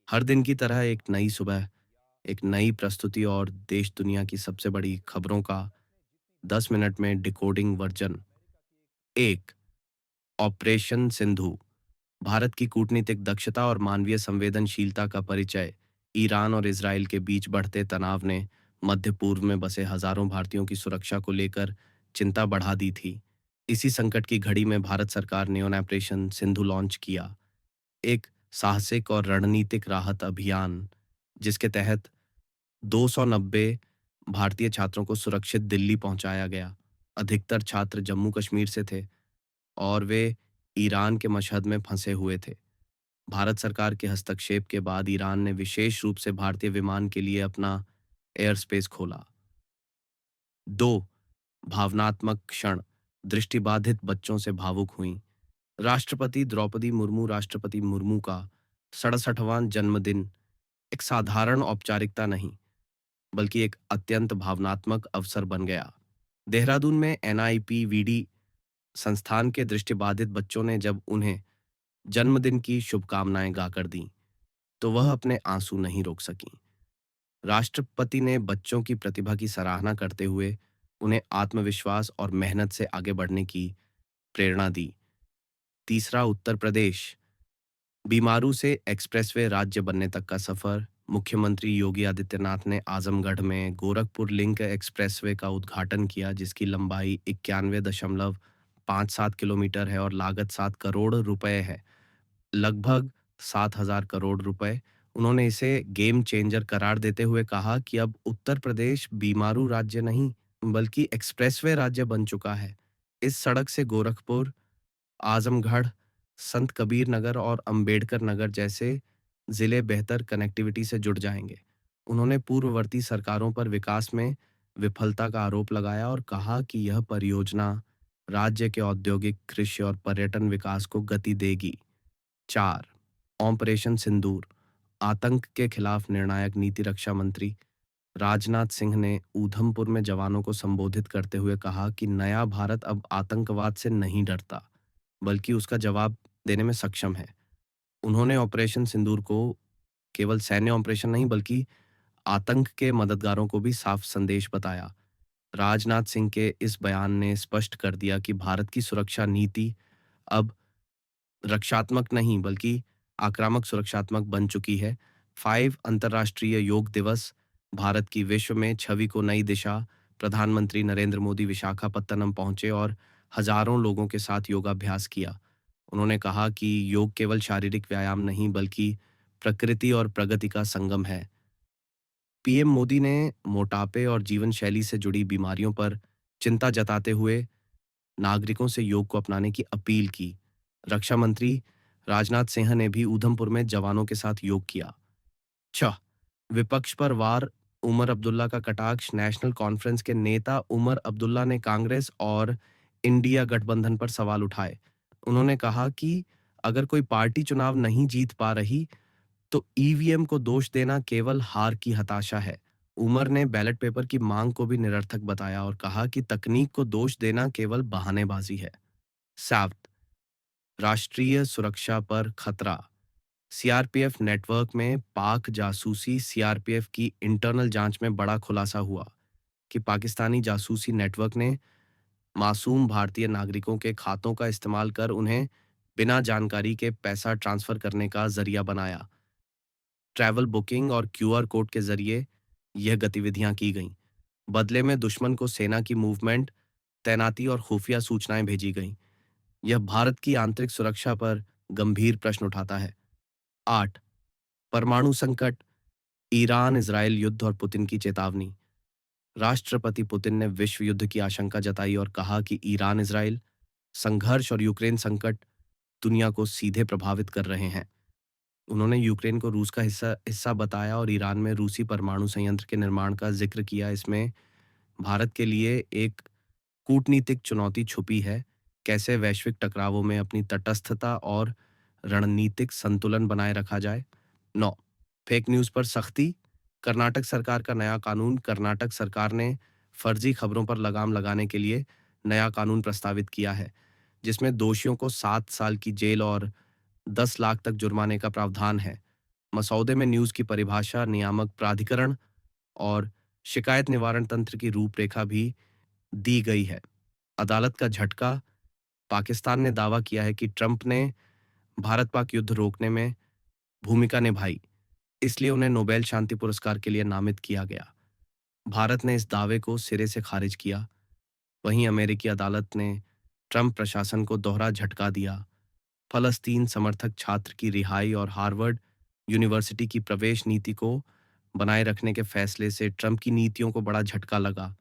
हर दिन की तरह एक नई सुबह, एक नई प्रस्तुति और देश दुनिया की सबसे बड़ी खबरों का 10 मिनट में डिकोडिंग वर्जन। एक, ऑपरेशन सिंधु। भारत की कूटनीतिक दक्षता और मानवीय संवेदनशीलता का परिचय। ईरान और इजराइल के बीच बढ़ते तनाव ने मध्य पूर्व में बसे हजारों भारतीयों की सुरक्षा को लेकर चिंता बढ़ा दी थी। इसी संकट की घड़ी में भारत सरकार ने ऑपरेशन सिंधु लॉन्च किया, एक साहसिक और रणनीतिक राहत अभियान जिसके तहत 290 भारतीय छात्रों को सुरक्षित दिल्ली पहुंचाया गया। अधिकतर छात्र जम्मू कश्मीर से थे और वे ईरान के मशहद में फंसे हुए थे। भारत सरकार के हस्तक्षेप के बाद ईरान ने विशेष रूप से भारतीय विमान के लिए अपना एयर स्पेस खोला। 2, भावनात्मक क्षण। दृष्टिबाधित बच्चों से भावुक हुई राष्ट्रपति द्रौपदी मुर्मू। राष्ट्रपति मुर्मू का 67वां जन्मदिन एक साधारण औपचारिकता नहीं, बल्कि एक अत्यंत भावनात्मक अवसर बन गया। देहरादून में एनआईपीवीडी संस्थान के दृष्टिबाधित बच्चों ने जब उन्हें जन्मदिन की शुभकामनाएं गाकर दी, तो वह अपने आंसू नहीं रोक सकीं। राष्ट्रपति ने बच्चों की प्रतिभा की सराहना करते हुए उन्हें आत्मविश्वास और मेहनत से आगे बढ़ने की प्रेरणा दी। तीसरा, उत्तर प्रदेश। बीमारू से एक्सप्रेसवे राज्य बनने तक का सफर। मुख्यमंत्री योगी आदित्यनाथ ने आजमगढ़ में गोरखपुर लिंक एक्सप्रेसवे का उद्घाटन किया, जिसकी लंबाई 91.57 किलोमीटर है और लागत 7 करोड़ रुपए है, लगभग 7,000 करोड़ रुपए। उन्होंने इसे गेम चेंजर करार देते हुए कहा कि अब उत्तर प्रदेश बीमारू राज्य नहीं, बल्कि एक्सप्रेसवे राज्य बन चुका है। इस सड़क से गोरखपुर, आजमगढ़, संत कबीर नगर और अंबेडकर नगर जैसे जिले बेहतर कनेक्टिविटी से जुड़ जाएंगे। उन्होंने पूर्ववर्ती सरकारों पर विकास में विफलता का आरोप लगाया और कहा कि यह परियोजना राज्य के औद्योगिक, कृषि और पर्यटन विकास को गति देगी। 4, ऑपरेशन सिंदूर। आतंक के खिलाफ निर्णायक नीति। रक्षा मंत्री राजनाथ सिंह ने ऊधमपुर में जवानों को संबोधित करते हुए कहा कि नया भारत अब आतंकवाद से नहीं डरता, बल्कि उसका जवाब देने में सक्षम है। उन्होंने ऑपरेशन सिंदूर को केवल सैन्य ऑपरेशन नहीं, बल्कि आतंक के मददगारों को भी साफ संदेश बताया। राजनाथ सिंह के इस बयान ने स्पष्ट कर दिया कि भारत की सुरक्षा नीति अब रक्षात्मक नहीं, बल्कि आक्रामक सुरक्षात्मक बन चुकी है। 5, अंतर्राष्ट्रीय योग दिवस। भारत की विश्व में छवि को नई दिशा। प्रधानमंत्री नरेंद्र मोदी विशाखापत्तनम पहुंचे और हजारों लोगों के साथ योगाभ्यास किया। उन्होंने कहा कि योग केवल शारीरिक व्यायाम नहीं, बल्कि प्रकृति और प्रगति का संगम है। पीएम मोदी ने मोटापे और जीवन शैली से जुड़ी बीमारियों पर चिंता जताते हुए नागरिकों से योग को अपनाने की अपील की। रक्षा मंत्री राजनाथ सिंह ने भी ऊधमपुर में जवानों के साथ योग किया। 6, विपक्ष पर वार। उमर अब्दुल्ला का कटाक्ष। नेशनल कॉन्फ्रेंस के नेता उमर अब्दुल्ला ने कांग्रेस और इंडिया गठबंधन पर सवाल उठाए। उन्होंने कहा कि अगर कोई पार्टी चुनाव नहीं जीत पा रही, तो ईवीएम को दोष देना केवल हार की हताशा है। उमर ने बैलेट पेपर की मांग को भी निरर्थक बताया और कहा कि तकनीक को दोष देना केवल बहानेबाजी है। 7, राष्ट्रीय सुरक्षा पर खतरा। सीआरपीएफ नेटवर्क में पाक जासूसी। सीआरपीएफ की इंटरनल जांच में बड़ा खुलासा हुआ कि पाकिस्तानी जासूसी नेटवर्क ने मासूम भारतीय नागरिकों के खातों का इस्तेमाल कर उन्हें बिना जानकारी के पैसा ट्रांसफर करने का जरिया बनाया। ट्रैवल बुकिंग और क्यूआर कोड के जरिए यह गतिविधियां की गईं। बदले में दुश्मन को सेना की मूवमेंट, तैनाती और खुफिया सूचनाएं भेजी गईं। यह भारत की आंतरिक सुरक्षा पर गंभीर प्रश्न उठाता है। 8, परमाणु संकट। ईरान इजरायल युद्ध और पुतिन की चेतावनी। राष्ट्रपति पुतिन ने विश्व युद्ध की आशंका जताई और कहा कि ईरान इजरायल संघर्ष और यूक्रेन संकट दुनिया को सीधे प्रभावित कर रहे हैं। उन्होंने यूक्रेन को रूस का हिस्सा हिस्सा बताया और ईरान में रूसी परमाणु संयंत्र के निर्माण का जिक्र किया। इसमें भारत के लिए एक कूटनीतिक चुनौती छुपी है। कैसे वैश्विक टकरावों में अपनी तटस्थता और रणनीतिक संतुलन बनाए रखा जाए। 9, फेक न्यूज पर सख्ती। कर्नाटक सरकार का नया कानून। कर्नाटक सरकार ने फर्जी खबरों पर लगाम लगाने के लिए नया कानून प्रस्तावित किया है, जिसमें दोषियों को 7 साल की जेल और 10 लाख तक जुर्माने का प्रावधान है। मसौदे में न्यूज़ की परिभाषा, नियामक प्राधिकरण और शिकायत निवारण तंत्र की रूपरेखा भी दी गई है। अदालत का झटका। पाकिस्तान ने दावा किया है कि ट्रंप ने भारत-पाक युद्ध रोकने में भूमिका निभाई, इसलिए उन्हें नोबेल शांति पुरस्कार के लिए नामित किया गया। भारत ने इस दावे को सिरे से खारिज किया। वहीं अमेरिकी अदालत ने ट्रंप प्रशासन को दोहरा झटका दिया। फलस्तीन समर्थक छात्र की रिहाई और हार्वर्ड यूनिवर्सिटी की प्रवेश नीति को बनाए रखने के फैसले से ट्रंप की नीतियों को बड़ा झटका लगा।